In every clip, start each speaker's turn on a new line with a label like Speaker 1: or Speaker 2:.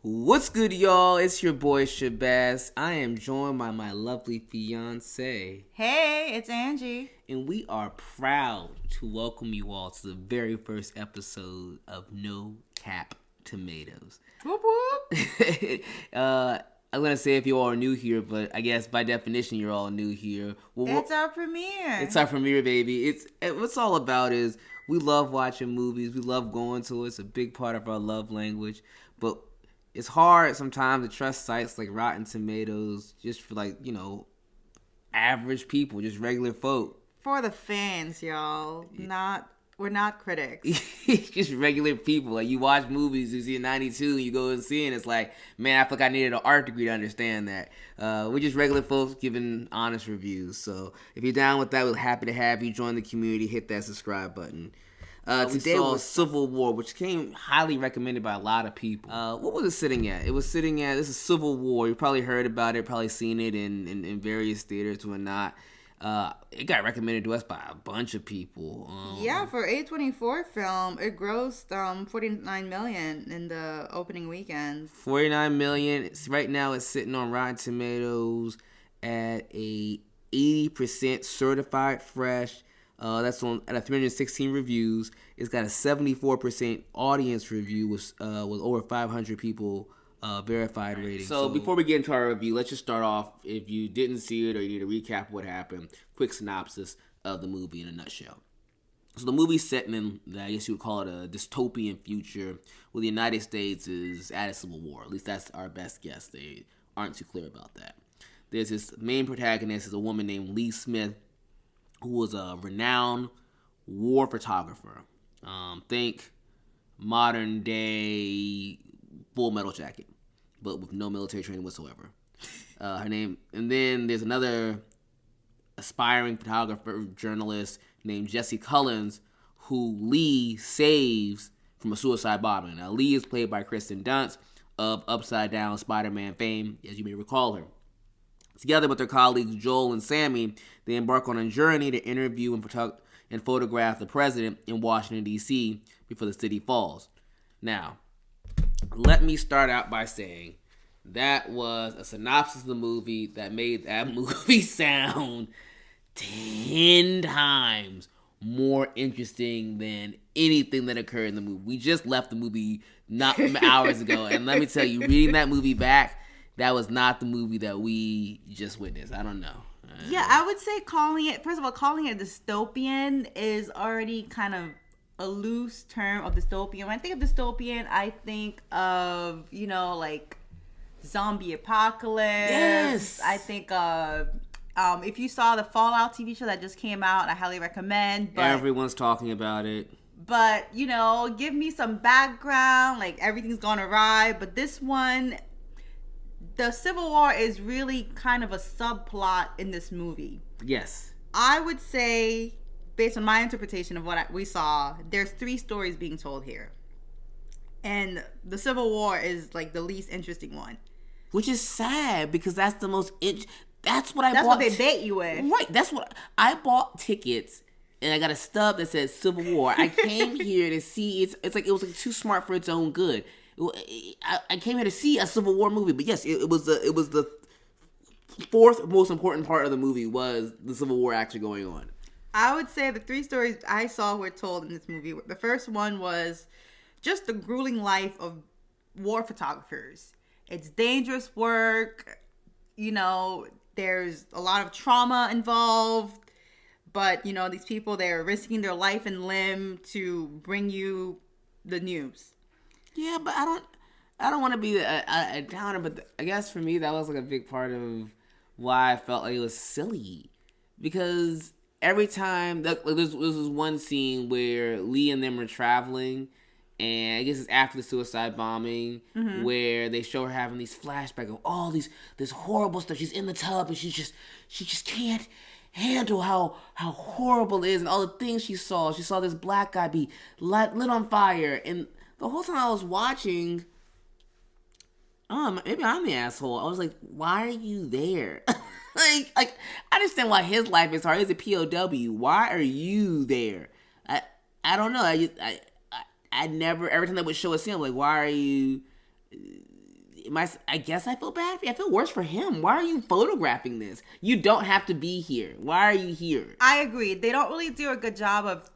Speaker 1: What's good, y'all? It's your boy Shabazz. I am joined by my lovely fiance.
Speaker 2: Hey, it's Angie.
Speaker 1: And we are proud to welcome you all to the very first episode of No Cap Tomatoes.
Speaker 2: Whoop whoop.
Speaker 1: I'm going to say if you all are new here, but I guess by definition you're all new here.
Speaker 2: Well, it's our premiere.
Speaker 1: It's our premiere, baby. What's all about is we love watching movies. We love going to it. It's a big part of our love language. But it's hard sometimes to trust sites like Rotten Tomatoes just for average people, just regular folk.
Speaker 2: For the fans, y'all. We're not critics.
Speaker 1: Just regular people. Like, you watch movies, you see a 92, and you go and see it, and it's like, man, I feel like I needed an art degree to understand that. We're just regular folks giving honest reviews. So if you're down with that, we're happy to have you join the community. Hit that subscribe button. Today was Civil War, which came highly recommended by a lot of people. What was it sitting at? It was sitting at, this is Civil War. You probably heard about it, probably seen it in various theaters or not. It got recommended to us by a bunch of people.
Speaker 2: For A24 film, it grossed $49 million in the opening weekend.
Speaker 1: $49 million. Right now it's sitting on Rotten Tomatoes at a 80% certified fresh. That's on at 316 reviews. It's got a 74% audience review with over 500 people verified rating. So before we get into our review, let's just start off. If you didn't see it or you need to recap what happened, quick synopsis of the movie in a nutshell. So the movie's set in, I guess you would call it a dystopian future where the United States is at a civil war. At least that's our best guess. They aren't too clear about that. There's this main protagonist is a woman named Lee Smith, who was a renowned war photographer. Think modern day Full Metal Jacket, but with no military training whatsoever. Her name, and then there's another aspiring photographer, journalist named Jesse Cullens, who Lee saves from a suicide bombing. Now, Lee is played by Kirsten Dunst of Upside Down Spider-Man fame, as you may recall her. Together with their colleagues Joel and Sammy, they embark on a journey to interview and photograph the president in Washington, D.C. before the city falls. Now, let me start out by saying that was a synopsis of the movie that made that movie sound 10 times more interesting than anything that occurred in the movie. We just left the movie not hours ago, and let me tell you, reading that movie back, that was not the movie that we just witnessed. I don't know.
Speaker 2: Yeah, I would say calling it dystopian is already kind of a loose term of dystopian. When I think of dystopian, I think of, like zombie apocalypse.
Speaker 1: Yes.
Speaker 2: I think of, if you saw the Fallout TV show that just came out, I highly recommend. But
Speaker 1: everyone's talking about it.
Speaker 2: But, give me some background, like everything's gone awry. But this one, the Civil War is really kind of a subplot in this movie.
Speaker 1: Yes.
Speaker 2: I would say, based on my interpretation of what we saw, there's 3 stories being told here. And the Civil War is like the least interesting one.
Speaker 1: Which is sad because that's the most that's what
Speaker 2: they bait you with.
Speaker 1: Right. That's what I bought tickets and I got a stub that said Civil War. I came here to see it's like it was like too smart for its own good. I came here to see a Civil War movie, but yes, it was the 4th most important part of the movie was the Civil War actually going on.
Speaker 2: I would say the 3 stories I saw were told in this movie. The first one was just the grueling life of war photographers. It's dangerous work. There's a lot of trauma involved. But, these people, they're risking their life and limb to bring you the news.
Speaker 1: Yeah, but I don't want to be a downer, but I guess for me that was like a big part of why I felt like it was silly. Because every time, there's one scene where Lee and them are traveling, and I guess it's after the suicide bombing, where they show her having these flashbacks of all this horrible stuff. She's in the tub, and she just can't handle how horrible it is, and all the things she saw. She saw this black guy be lit on fire, and the whole time I was watching, maybe I'm the asshole. I was like, why are you there? like, I understand why his life is hard. He's a POW. Why are you there? I don't know. I never, every time they would show a scene, I'm like, why are you I guess I feel bad for you. I feel worse for him. Why are you photographing this? You don't have to be here. Why are you here?
Speaker 2: I agree. They don't really do a good job of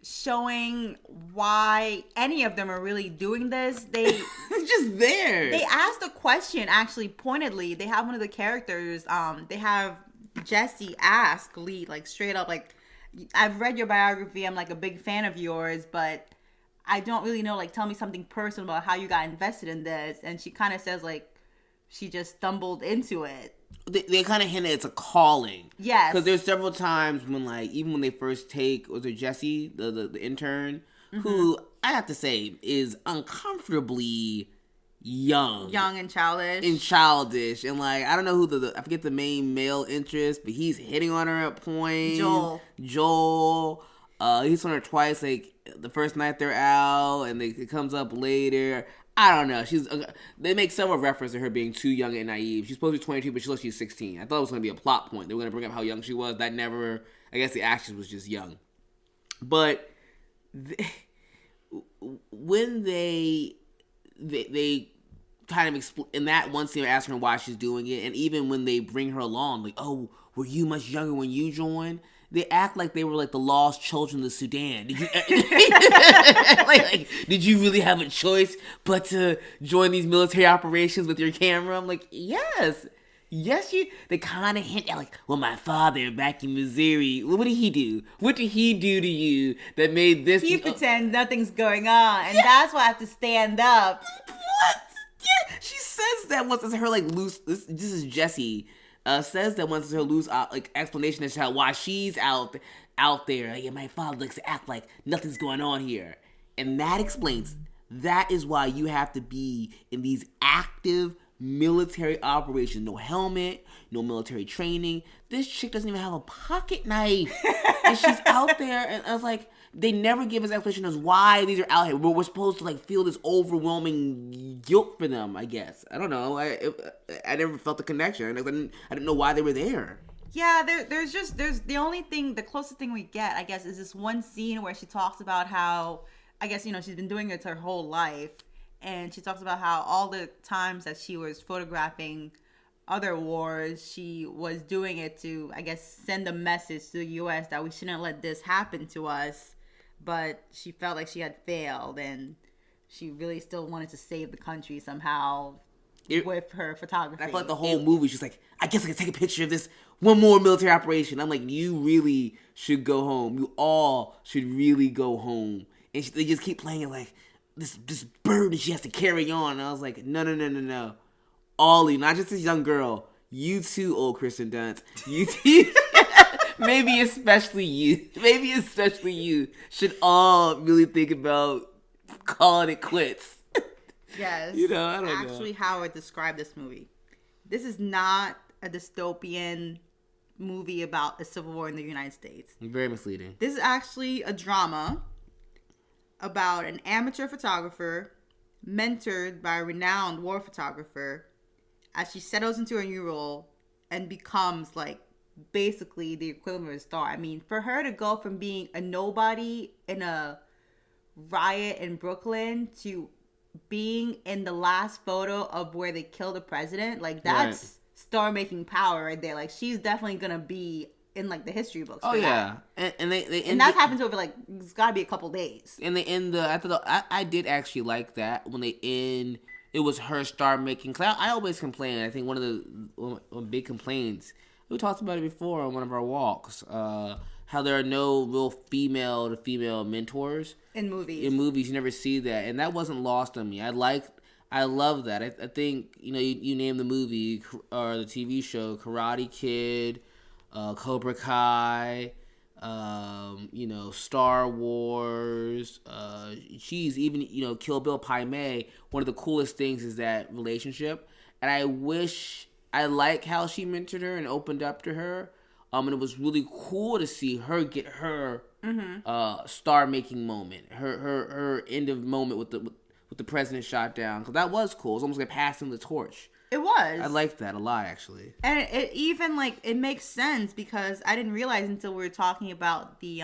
Speaker 2: showing why any of them are really doing this. They're
Speaker 1: just there.
Speaker 2: They asked a question actually pointedly. They have one of the characters, they have Jesse ask Lee, like, straight up, like, I've read your biography, I'm like a big fan of yours, but I don't really know, like, tell me something personal about how you got invested in this. And she kind of says, like, she just stumbled into it.
Speaker 1: They kind of hint it's a calling.
Speaker 2: Yes.
Speaker 1: Because there's several times when, like, even when they first take, was it Jesse, the intern, who, I have to say, is uncomfortably young.
Speaker 2: Young and childish.
Speaker 1: And, like, I don't know who I forget the main male interest, but he's hitting on her at point. Joel. He's on her twice, like, the first night they're out, and it comes up later. I don't know. They make several references to her being too young and naive. She's supposed to be 22, but she looks like she's 16. I thought it was going to be a plot point. They were going to bring up how young she was. That never, I guess the actress was just young. But when they kind of in that one scene, asking her why she's doing it, and even when they bring her along, like, oh, were you much younger when you joined? They act like they were like the lost children of the Sudan. Did you, did you really have a choice but to join these military operations with your camera? I'm like, yes. They kind of hint at, like, well, my father back in Missouri, what did he do? What did he do to you that made this?
Speaker 2: He pretends nothing's going on, and that's why I have to stand up.
Speaker 1: What? Yeah, she says that once. It's her, like, loose. This is Jessie. Says that once her loose explanation as to why she's out there. Like, yeah, my father likes to act like nothing's going on here, and that explains. That is why you have to be in these active military operations. No helmet, no military training. This chick doesn't even have a pocket knife, and she's out there. And I was like, they never give us explanation as why these are out here. We're supposed to, like, feel this overwhelming guilt for them, I guess. I don't know. I never felt the connection. I didn't know why they were there.
Speaker 2: Yeah, there's the only thing, the closest thing we get, I guess, is this one scene where she talks about how, I guess, you know, she's been doing it her whole life. And she talks about how all the times that she was photographing other wars, she was doing it to, I guess, send a message to the U.S. that we shouldn't let this happen to us. But she felt like she had failed, and she really still wanted to save the country somehow with her photography.
Speaker 1: I felt like the whole movie, she's like, I guess I can take a picture of this one more military operation. I'm like, you really should go home. You all should really go home. And they just keep playing it like, this burden she has to carry on. And I was like, no. Ollie, not just this young girl. You too, old Kirsten Dunst. You too. Maybe especially you should all really think about calling it quits.
Speaker 2: Yes.
Speaker 1: You know, I don't know.
Speaker 2: Actually, how I would describe this movie. This is not a dystopian movie about a civil war in the United States.
Speaker 1: Very misleading.
Speaker 2: This is actually a drama about an amateur photographer mentored by a renowned war photographer as she settles into a new role and becomes, like, basically the equivalent of a star. I mean, for her to go from being a nobody in a riot in Brooklyn to being in the last photo of where they killed the president, like, that's star-making power right there. Like, she's definitely gonna be in, like, the history books.
Speaker 1: Oh yeah, and
Speaker 2: that happens over, like, it's got to be a couple days.
Speaker 1: And they end I did actually like that when they end. It was her star making. Cause I always complain. I think one of the big complaints. We talked about it before on one of our walks. How there are no real female to female mentors
Speaker 2: in movies.
Speaker 1: You never see that, and that wasn't lost on me. I love that. I think, you know, you name the movie or the TV show, Karate Kid, Cobra Kai, you know, Star Wars, she's even, you know, Kill Bill, Pai Mei. One of the coolest things is that relationship, and I like how she mentored her and opened up to her. And it was really cool to see her get her star making moment, her end of moment with the president shot down, because that was cool. It was almost like passing the torch.
Speaker 2: It was.
Speaker 1: I liked that a lot, actually.
Speaker 2: And it even, like, it makes sense because I didn't realize until we were talking about the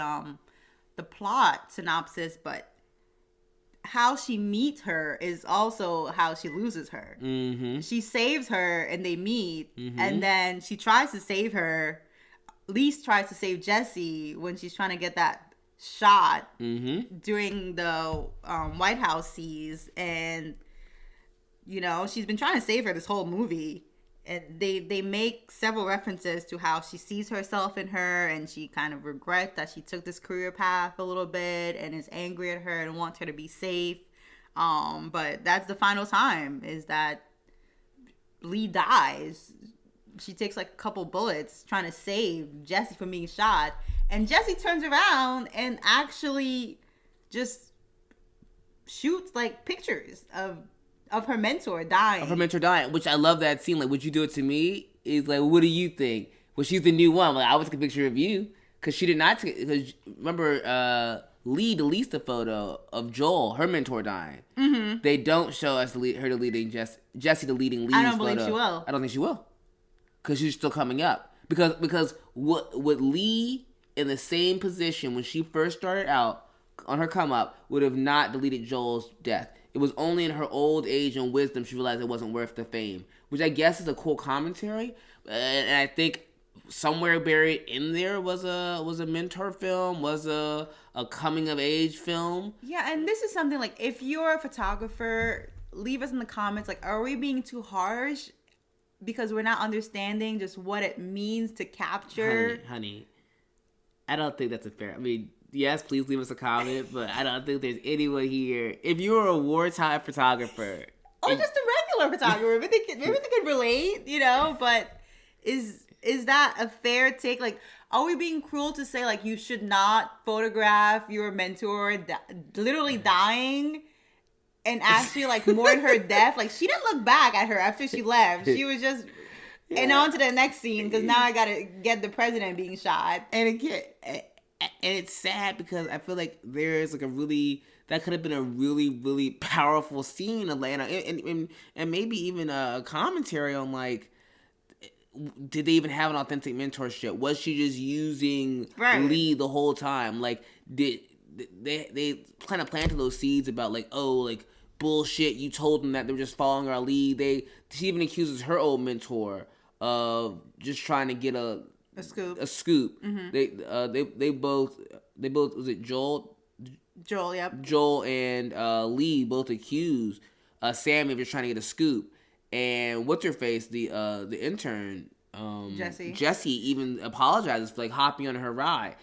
Speaker 2: plot synopsis, but how she meets her is also how she loses her.
Speaker 1: Mm-hmm.
Speaker 2: She saves her and they meet,
Speaker 1: Mm-hmm.
Speaker 2: and then she tries to save her. Lise tries to save Jesse when she's trying to get that shot
Speaker 1: Mm-hmm.
Speaker 2: during the White House siege, and she's been trying to save her this whole movie. And they make several references to how she sees herself in her, and she kind of regrets that she took this career path a little bit, and is angry at her and wants her to be safe. But that's the final time, is that Lee dies. She takes like a couple bullets trying to save Jesse from being shot, and Jesse turns around and actually just shoots like pictures of her mentor dying.
Speaker 1: Which I love that scene. Like, would you do it to me? Is like, what do you think? Well, she's the new one. Like, I would take a picture of you. Because she did not take, because remember, Lee released a photo of Joel, her mentor, dying. Mm-hmm. They don't show us her leading Jesse the leading Lee's photo.
Speaker 2: I don't believe she will.
Speaker 1: I don't think she will. Because she's still coming up. Because what Lee, in the same position when she first started out, on her come up, would have not deleted Joel's death. It was only in her old age and wisdom she realized it wasn't worth the fame, which I guess is a cool commentary. And I think somewhere buried in there was a mentor film, was a coming of age film.
Speaker 2: Yeah, and this is something like, if you're a photographer, leave us in the comments. Like, are we being too harsh because we're not understanding just what it means to capture?
Speaker 1: Honey, I don't think that's a fair. I mean, yes, please leave us a comment, but I don't think there's anyone here. If you're a wartime photographer,
Speaker 2: or just a regular photographer, maybe they can relate, But is that a fair take? Like, are we being cruel to say like you should not photograph your mentor literally dying and actually like mourn her death? Like, she didn't look back at her after she left. She was just. Yeah. And on to the next scene, because now I gotta get the president being shot.
Speaker 1: And again, and it's sad because I feel like there's like that could have been a really, really powerful scene of Atlanta, and maybe even a commentary on like, did they even have an authentic mentorship? Was she just using Lee the whole time? Like, did they kind of planted those seeds about like, oh, like, bullshit, you told them that they were just following our lead. She even accuses her old mentor of just trying to get a scoop. Mm-hmm. They both was it Joel,
Speaker 2: yep.
Speaker 1: Joel and Lee both accused Sammy of just trying to get a scoop. And what's her face, the intern, Jesse even apologizes for like hopping on her ride.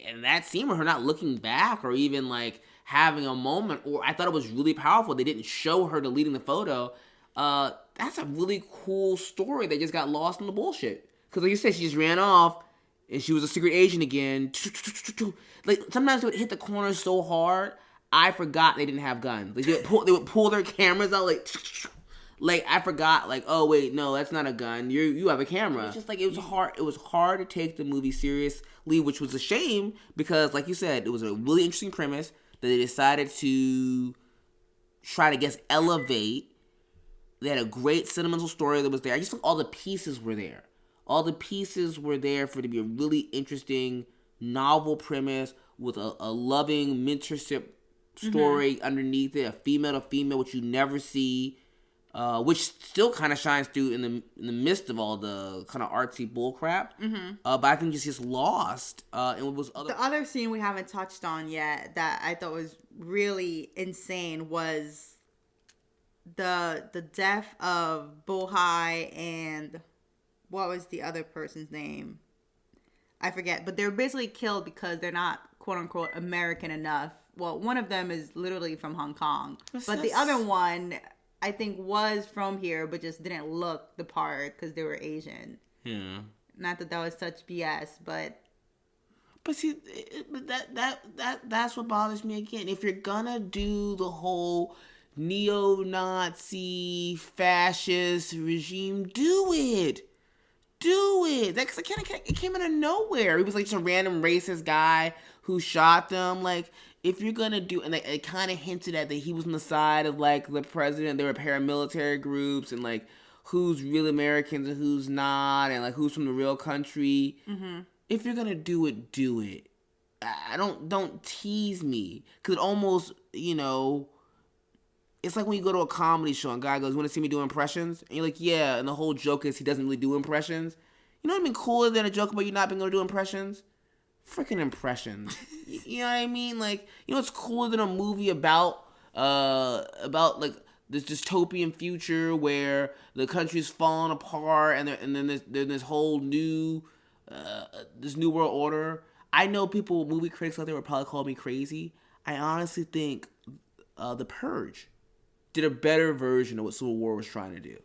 Speaker 1: And that scene with her not looking back or even like having a moment, or I thought it was really powerful. They didn't show her deleting the photo. That's a really cool story that just got lost in the bullshit. Because like you said, she just ran off and she was a secret agent again. Like, sometimes they would hit the corner so hard, I forgot they didn't have guns. Like, they would pull their cameras out like I forgot, like, oh wait, no, that's not a gun. You have a camera. It's just like, it was hard to take the movie seriously, which was a shame because, like you said, it was a really interesting premise that they decided to try to, I guess, elevate. They had a great sentimental story that was there. I just think all the pieces were there. All the pieces were there for it to be a really interesting novel premise with a loving mentorship story underneath it, a female to female, which you never see. Which still kind of shines through in the midst of all the kind of artsy bullcrap. Mm-hmm. But I think it's just lost. And what was
Speaker 2: the other scene we haven't touched on yet that I thought was really insane was the death of Bohai and what was the other person's name? I forget. But they're basically killed because they're not quote unquote American enough. Well, one of them is literally from Hong Kong, but the other one, I think, was from here, but just didn't look the part because they were Asian.
Speaker 1: Yeah.
Speaker 2: Not that was such BS, but
Speaker 1: see, that's what bothers me again. If you're gonna do the whole neo-Nazi fascist regime, do it. Because it came out of nowhere. He was like just a random racist guy who shot them. Like, if you're gonna do, and it kind of hinted at that he was on the side of like the president. There were paramilitary groups and like who's real Americans and who's not, and like who's from the real country. Mm-hmm. If you're gonna do it, do it. Don't tease me, because it almost, it's like when you go to a comedy show and a guy goes, "You want to see me do impressions?" And you're like, "Yeah." And the whole joke is he doesn't really do impressions. You know what I mean? Cooler than a joke about you not being able to do impressions? Freaking impressions. You know what I mean? Like, you know what's cooler than a movie about like this dystopian future where the country's falling apart and then there's this whole new this new world order. I know movie critics out there would probably call me crazy. I honestly think The Purge did a better version of what Civil War was trying to do.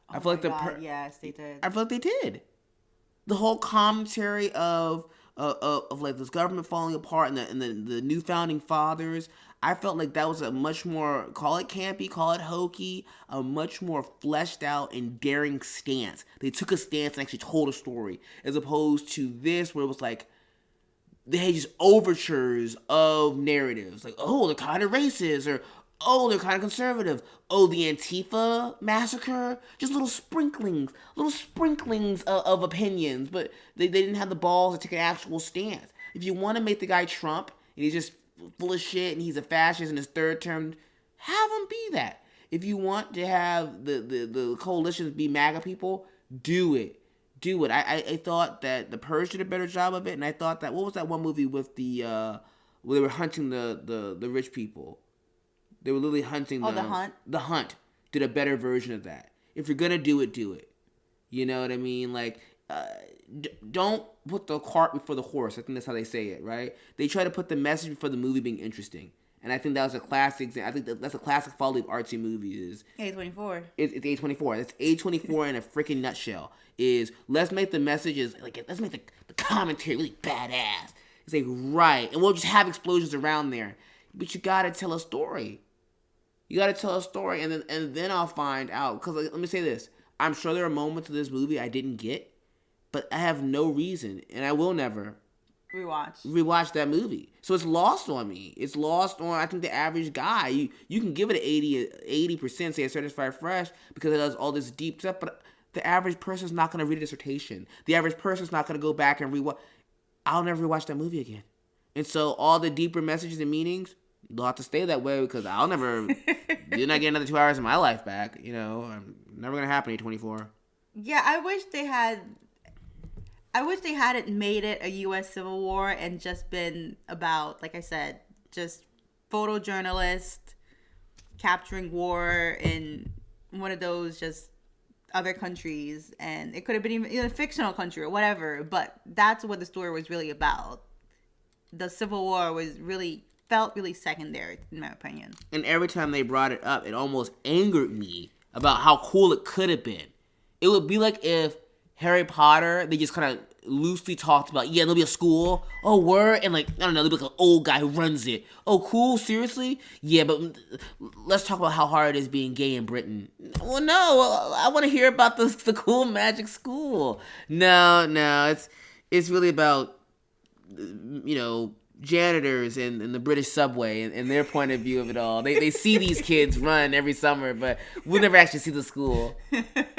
Speaker 1: I feel like
Speaker 2: yes, they did.
Speaker 1: I feel like they did. The whole commentary of like this government falling apart and the new founding fathers. I felt like that was a much more, call it campy, call it hokey, a much more fleshed out and daring stance. They took a stance and actually told a story, as opposed to this where it was like they had just overtures of narratives, like, oh, they're kind of racist, or oh, they're kind of conservative. Oh, the Antifa massacre, just little sprinklings of opinions, but they didn't have the balls to take an actual stance. If you want to make the guy Trump and he's just full of shit and he's a fascist in his third term, have him be that. If you want to have the coalitions be MAGA people, do it. I thought that The Purge did a better job of it, and I thought that, what was that one movie with the where they were hunting the rich people? They were literally hunting them.
Speaker 2: The Hunt?
Speaker 1: The Hunt did a better version of that. If you're gonna do it, do it. You know what I mean? Like, don't put the cart before the horse. I think that's how they say it, right? They try to put the message before the movie being interesting. And I think that was a classic. I think that's a classic folly of artsy movies.
Speaker 2: A24.
Speaker 1: It's A24. That's A24 in a freaking nutshell. Is let's make the messages, like, let's make the commentary really badass. It's like, right. And we'll just have explosions around there. But you gotta tell a story. You gotta tell a story, and then I'll find out. Because let me say this. I'm sure there are moments of this movie I didn't get, but I have no reason, and I will never rewatch that movie. So it's lost on me. It's lost on, I think, the average guy. You can give it an 80%, say it's certified fresh, because it does all this deep stuff, but the average person's not going to read a dissertation. The average person's not going to go back and rewatch. I'll never rewatch that movie again. And so all the deeper messages and meanings, they'll have to stay that way, because I'll never, you're not getting another 2 hours of my life back. You know, never going to happen at 24.
Speaker 2: Yeah, I wish they hadn't made it a U.S. Civil War and just been about, like I said, just photojournalist capturing war in one of those just other countries. And it could have been even a fictional country or whatever, but that's what the story was really about. The Civil War felt really secondary, in my opinion.
Speaker 1: And every time they brought it up, it almost angered me about how cool it could have been. It would be like if Harry Potter, they just kind of loosely talked about, yeah, there'll be a school. Oh, word? And, like, I don't know, there'll be like an old guy who runs it. Oh, cool? Seriously? Yeah, but let's talk about how hard it is being gay in Britain. Well, no, I want to hear about the cool magic school. No, it's really about, you know, janitors and the British subway and their point of view of it all. They see these kids run every summer, but we'll never actually see the school.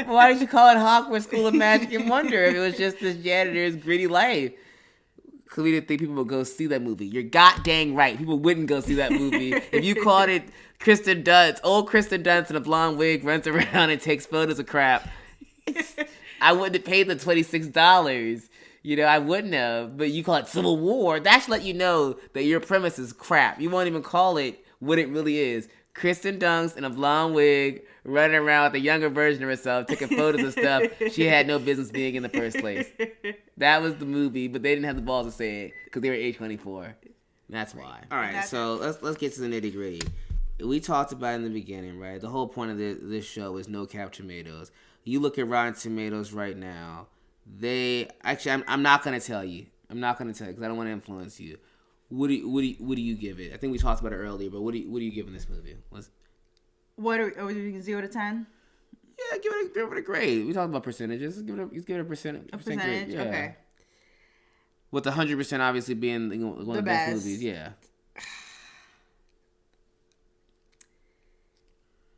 Speaker 1: Why did you call it Hogwarts School of Magic and Wonder if it was just this janitor's gritty life? Because we didn't think people would go see that movie. You're goddamn right. People wouldn't go see that movie. If you called it Kirsten Dunst, old Kirsten Dunst in a blonde wig runs around and takes photos of crap, I wouldn't have paid the $26. You know, I wouldn't have. But you call it Civil War, that should let you know that your premise is crap. You won't even call it what it really is. Kirsten Dunst in a blonde wig running around with a younger version of herself, taking photos of stuff she had no business being in the first place. That was the movie, but they didn't have the balls to say it because they were A24. That's why. All right, so let's get to the nitty gritty. We talked about it in the beginning, right? The whole point of this show is no cap tomatoes. You look at Rotten Tomatoes right now. I'm not gonna tell you. I'm not gonna tell you because I don't want to influence you. What do you give it? I think we talked about it earlier, but what are you giving this movie?
Speaker 2: What are we 0 to 10?
Speaker 1: Yeah, give it a grade. We talked about percentages. Let's give it a percent.
Speaker 2: A percentage.
Speaker 1: Grade. Yeah.
Speaker 2: Okay.
Speaker 1: With 100% obviously being one of the best movies. Yeah.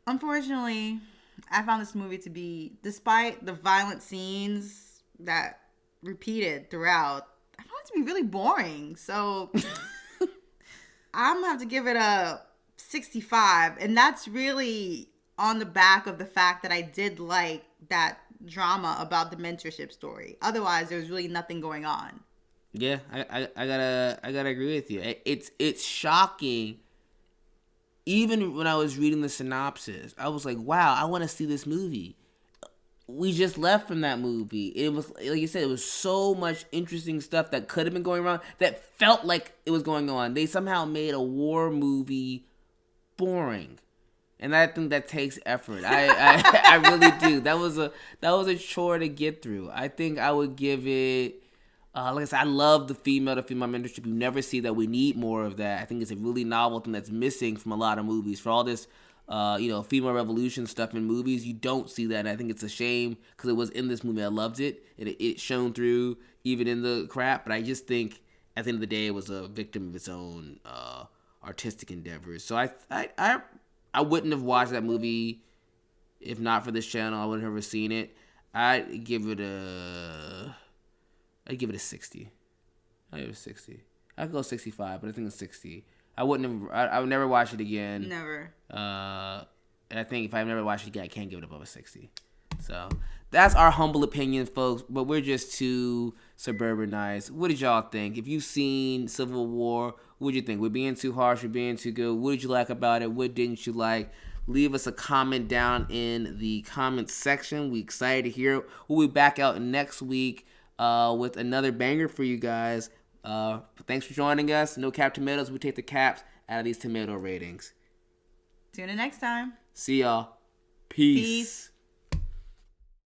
Speaker 2: Unfortunately, I found this movie to be, despite the violent scenes that repeated throughout, I found it to be really boring. So I'm gonna have to give it a 65, and that's really on the back of the fact that I did like that drama about the mentorship story. Otherwise, there was really nothing going on.
Speaker 1: Yeah, I gotta agree with you. It's shocking. Even when I was reading the synopsis, I was like, wow, I want to see this movie. We just left from that movie. It was, like you said, it was so much interesting stuff that could have been going on that felt like it was going on. They somehow made a war movie boring. And I think that takes effort. I really do. That was a chore to get through. I think I would give it. Like I said, I love the female to female mentorship. You never see that. We need more of that. I think it's a really novel thing that's missing from a lot of movies. For all this, female revolution stuff in movies, you don't see that. And I think it's a shame because it was in this movie. I loved it. It shone through even in the crap. But I just think at the end of the day, it was a victim of its own artistic endeavors. So I wouldn't have watched that movie if not for this channel. I wouldn't have ever seen it. I'd give it a 60. I'd give it a 60. I'd go 65, but I think it's 60. I would never watch it again.
Speaker 2: Never.
Speaker 1: And I think if I never watched it again, I can't give it above a 60. So that's our humble opinion, folks. But we're just too suburbanized. What did y'all think? If you've seen Civil War, what did you think? We're being too harsh. We're being too good. What did you like about it? What didn't you like? Leave us a comment down in the comments section. We're excited to hear it. We'll be back out next week with another banger for you guys. Thanks for joining us. No cap tomatoes. We take the caps out of these tomato ratings.
Speaker 2: Tune in next time.
Speaker 1: See y'all. Peace.